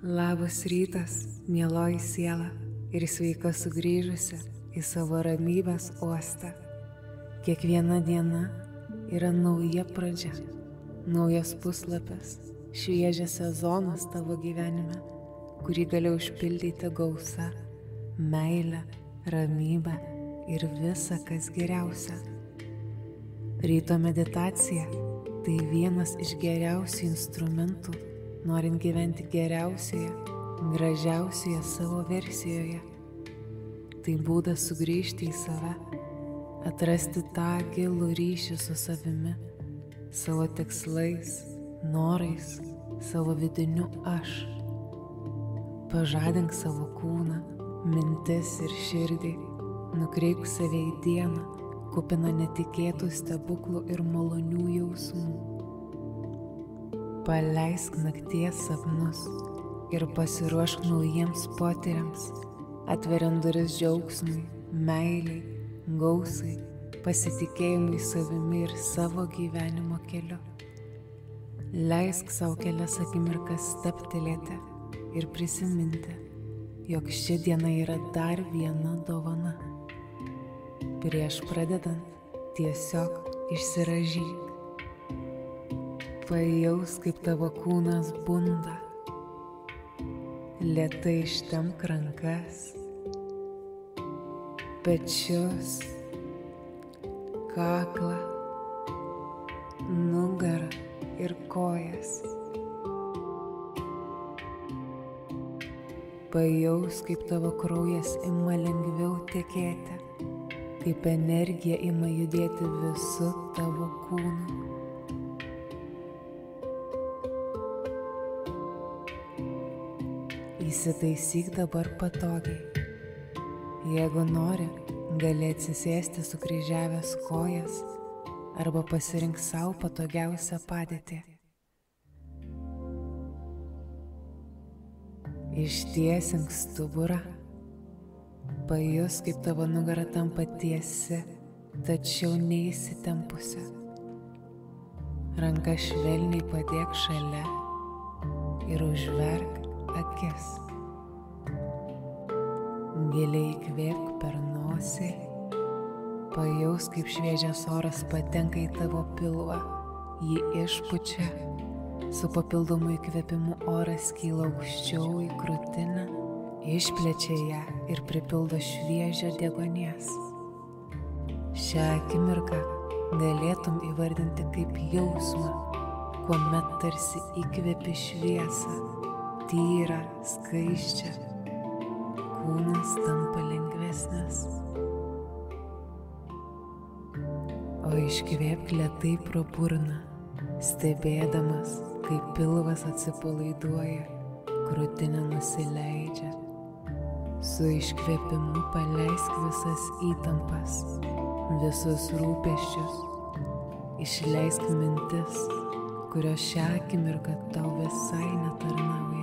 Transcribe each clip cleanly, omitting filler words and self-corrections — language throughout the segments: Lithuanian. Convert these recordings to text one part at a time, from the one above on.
Labas rytas, mieloji siela ir sveika sugrįžusi į savo ramybės uostą. Kiekviena diena yra nauja pradžia, naujas puslapis, šviežias sezonas tavo gyvenime, kurį gali užpildyti gausa, meilę, ramybę ir visa, kas geriausia. Ryto meditacija – tai vienas iš geriausių instrumentų, norint gyventi geriausioje, gražiausioje savo versijoje. Tai būdas sugrįžti į save, atrasti tą gilų ryšį su savimi, savo tikslais, norais, savo vidiniu aš. Pažadink savo kūną, mintis ir širdį, nukreipk save į dieną, kupiną netikėtų stebuklų ir malonių jausmų. Paleisk nakties sapnus ir pasiruošk naujiems potyriams, atveriant duris džiaugsmui, meiliai, gausai, pasitikėjimui savimi ir savo gyvenimo keliu. Leisk savo kelias akimirkas stabtelėti ir prisiminti, jog ši diena yra dar viena dovana. Prieš pradedant, tiesiog išsirąžyk. Pajaus, kaip tavo kūnas bunda. Lėtai ištempk rankas, pečius, kaklą, nugarą ir kojas. Pajaus, kaip tavo kraujas ima lengviau tekėti, kaip energija ima judėti visu tavo kūnu. Įsitaisyk dabar patogiai. Jeigu nori, gali atsisėsti sukryžiavęs kojas arba pasirink savo patogiausią padėtį. Ištiesink stuburą. Pajus, kaip tavo nugara tampa tiesi, tačiau neįsitempusi. Ranką švelniai padėk šalia ir užverk akis. Giliai įkvėpk per nosį, pajaus, kaip šviežias oras patenka į tavo pilvą, jį išpučia, su papildomu įkvėpimu oras kyla aukščiau į krūtinę, išplečia ją ir pripildo šviežio deguonies. Šią akimirką galėtum įvardinti kaip jausmą, kuomet tarsi įkvėpi šviesą, tyra, skaisčia, kūnas tampa lengvesnis. O iškvėpk lėtai pro burną, stebėdamas, kaip pilvas atsipalaiduoja, krūtinė nusileidžia. Su iškvėpimu paleisk visas įtampas, visus rūpesčius, išleisk mintis, kurios šią akimirką tau visai netarnauja.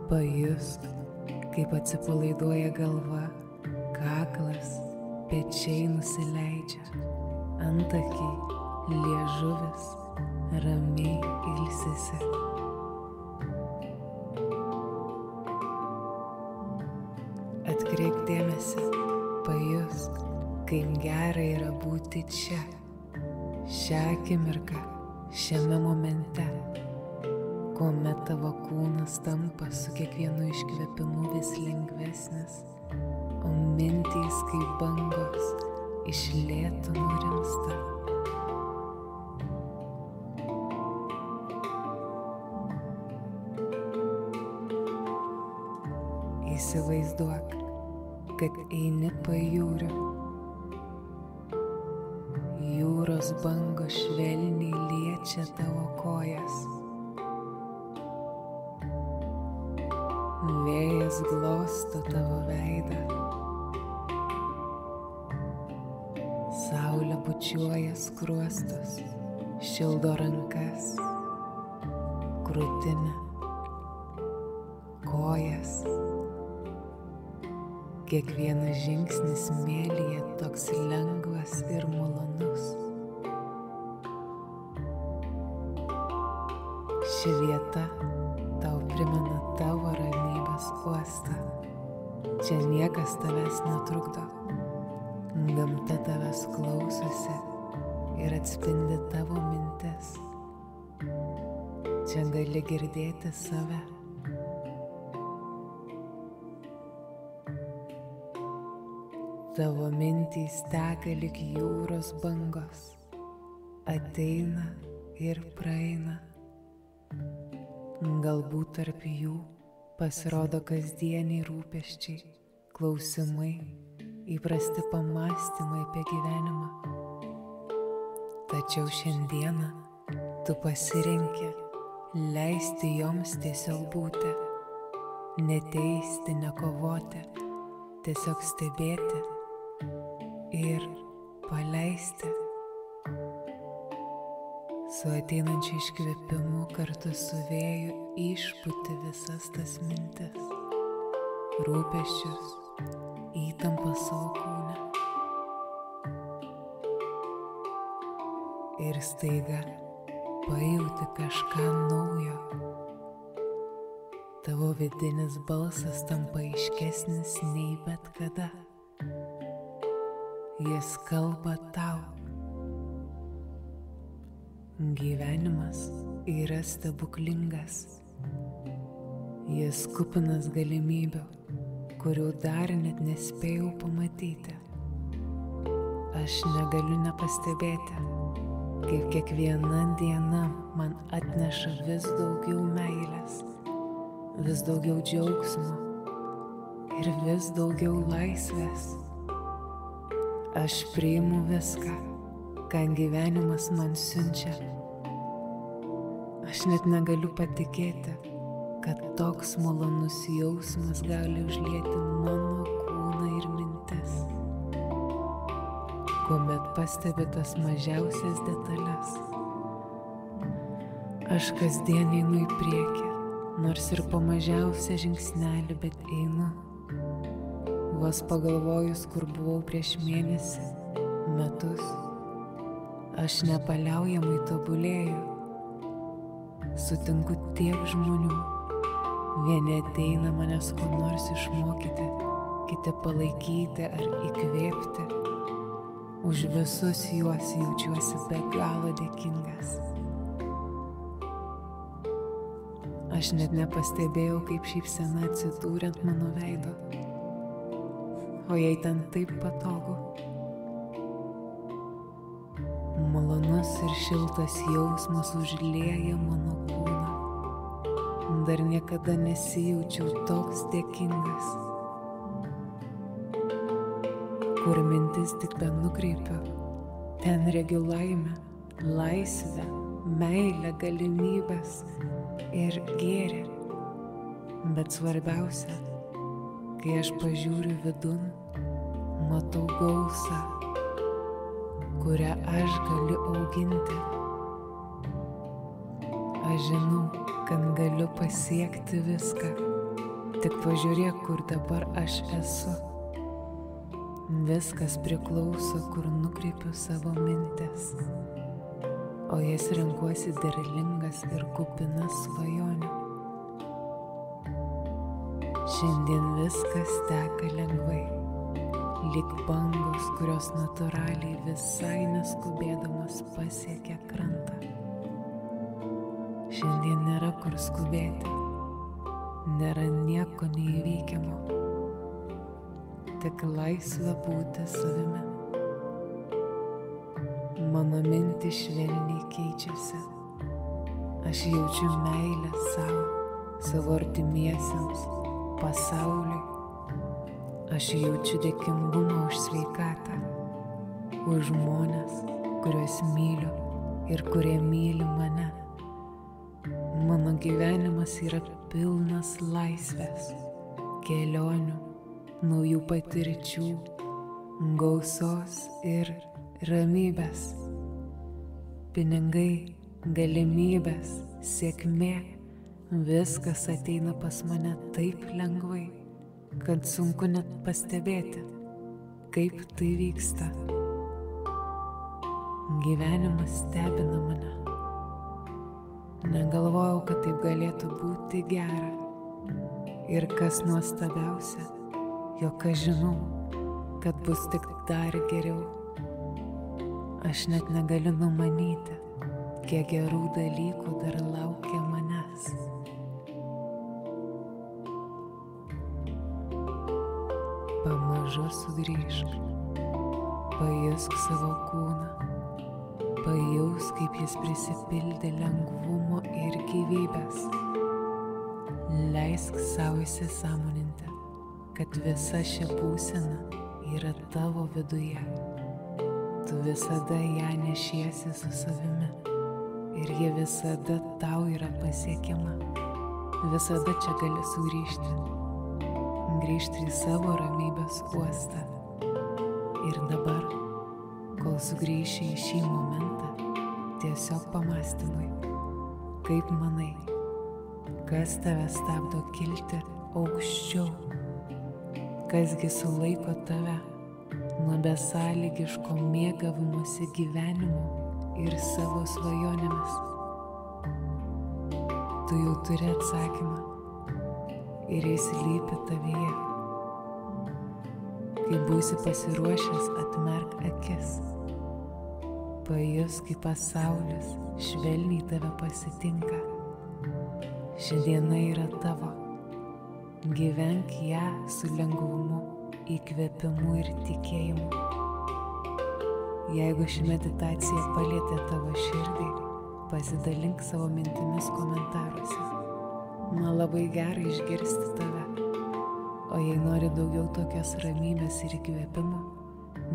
Pajusk, kaip atsipalaiduoja galva, kaklas, pečiai nusileidžia, antakiai, liežuvis ramiai ilsisi. Atkreipk dėmesį, pajusk, kaip gera yra būti čia, šią akimirką, šiame momente, kuomet tavo kūnas tampa su kiekvienu iškvėpimu vis lengvesnis, o mintys kaip bangos iš lėto nurimsta. Įsivaizduok, kad eini pajūriu. Jūros bangos švelniai liečia tavo kojas. Vėjas glosto tavo veidą. Saulė bučiuoja skruostus, šildo rankas, krūtinę, kojas. Kiekvienas žingsnis smėlyje toks lengvas ir malonus. Ši vieta tau primena tavo ramybės uostą. Čia niekas tavęs netrukdo. Gamta tavęs klausosi ir atspindi tavo mintis. Čia gali girdėti save. Tavo mintys teka lyg jūros bangos, ateina ir praeina. Galbūt tarp jų pasirodo kasdieniai rūpesčiai, klausimai, įprasti pamąstymai apie gyvenimą. Tačiau šiandieną tu pasirenki leisti joms tiesiog būti, neteisti, nekovoti, tiesiog stebėti ir paleisti. Su ateinančiu iškvėpimu kartu su vėju išpūti visas tas mintis, rūpesčius, įtampą savo kūne. Ir staiga pajauti kažką naujo. Tavo vidinis balsas tampa aiškesnis nei bet kada. Jis kalba tau. Gyvenimas yra stebuklingas. Jis kupinas galimybių, kurių dar net nespėjau pamatyti. Aš negaliu nepastebėti, kaip kiekviena diena man atneša vis daugiau meilės, vis daugiau džiaugsmo ir vis daugiau laisvės. Aš priimu viską, ką gyvenimas man siunčia. Aš net negaliu patikėti, kad toks malonus jausmas gali užlieti mano kūną ir mintis. Kuomet pastebi tas mažiausias detalės. Aš kasdien einu į priekį, nors ir po mažiausią žingsnelį, bet einu. Vos pagalvojus, kur buvau prieš mėnesį, metus, aš nepaliaujamai tobulėju. Sutinku tiek žmonių. Vieni ateina manęs ko nors išmokyti, kiti palaikyti ar įkvėpti. Už visus juos jaučiuosi be galo dėkingas. Aš net nepastebėjau, kaip šypsena atsidūrė ant mano veido. O jai ten taip patogu. Malonus ir šiltas jausmas užlieja mano kūną. Dar niekada nesijaučiau toks dėkingas. Kur mintis tik benukreipiu, ten regiu laimę, laisvę, meilę, galimybės ir gėrį. Bet svarbiausia, kai aš pažiūriu vidun, matau gausą, kurią aš galiu auginti. Aš žinau, kad galiu pasiekti viską. Tik pažiūrėk, kur dabar aš esu. Viskas priklauso, kur nukreipiu savo mintis. O jas renkuosi derlingas ir kupinas svajonių. Šiandien viskas teka lengvai. Lyg bangos, kurios natūraliai visai neskubėdamas pasiekia krantą. Šiandien nėra kur skubėti, nėra nieko neįveikiamo, tik laisvė būti savimi. Mano mintys švelniai keičiasi, aš jaučiu meilę savo artimiesiems, pasauliui. Aš jaučiu dėkingumą už sveikatą, už žmones, kuriuos myliu ir kurie myli mane. Mano gyvenimas yra pilnas laisvės, kelionių, naujų patirčių, gausos ir ramybės. Pinigai, galimybės, sėkmė, viskas ateina pas mane taip lengvai, kad sunku net pastebėti, kaip tai vyksta. Gyvenimas stebina mane. Negalvojau, kad taip galėtų būti gera. Ir kas nuostabiausia, jog aš žinau, kad bus tik dar geriau. Aš net negaliu numanyti, kiek gerų dalykų dar laukia manęs. Pamažu sugrįžk, pajusk savo kūną, pajaus, kaip jis prisipildė lengvumo ir gyvybės. Leisk savo įsisąmoninti, kad visa šia būsena yra tavo viduje. Tu visada ją nešiesi su savimi ir ji visada tau yra pasiekiama. Visada čia gali sugrįžti. Grįžti į savo ramybės uostą. Ir dabar, kol sugrįši į šį momentą, tiesiog pamąstymui, kaip manai, kas tave stabdo kilti aukščiau, kasgi sulaiko tave nuo besąlygiško mėgavimosi gyvenimu ir savo svajonėmis. Tu jau turi atsakymą ir jis slypi tavyje. Kai būsi pasiruošęs, atmerk akis. Pajus, kaip pasaulis švelniai tave pasitinka. Ši diena yra tavo. Gyvenk ją su lengvumu, įkvėpimu ir tikėjimu. Jeigu ši meditacija palietė tavo širdį, pasidalink savo mintimis komentaruose. Man labai gera išgirsti tave. O jei nori daugiau tokios ramybės ir įkvėpimo,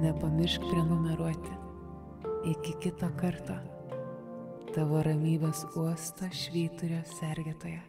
nepamiršk prenumeruoti. Iki kito karto. Tavo ramybės uosto švyturio sergėtoja.